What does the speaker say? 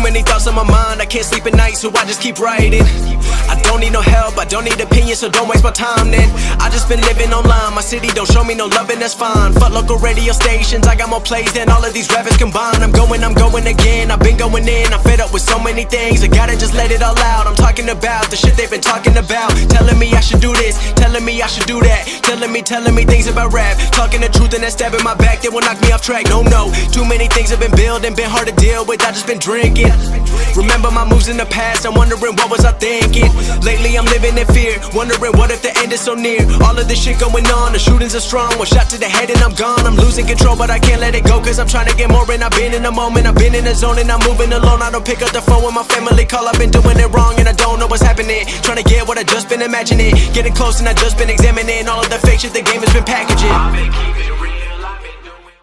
many thoughts on my mind, I can't sleep at night, so I just keep writing. I don't need no help, I don't need opinions, so don't waste my time then. I just been living online, my city don't show me no love and that's fine. Fuck local radio stations, I got more plays than all of these rappers combined. I'm going again, I've been going in, I'm fed up with so many things, I gotta just let it all out. I'm talking about the shit they've been talking about, telling me I should do this, telling me I should do that, telling me things about rap, talking the truth and that stab in my back that will knock me off track. No, too many things have been building, been hard to deal with, I just been drinking. Remember my moves in the past, I'm wondering what was I thinking. Lately I'm living in fear, wondering what if the end is so near. All of this shit going on, the shootings are strong, one shot to the head and I'm gone. I'm losing control but I can't let it go, cause I'm trying to get more and I've been in the moment, I've been in the zone and I'm moving alone. I don't pick up the phone when my family call, I've been doing it wrong and I don't know what's happening. Trying to get what I just been imagining, getting close and I just been examining all of the fake shit the game has been packaging.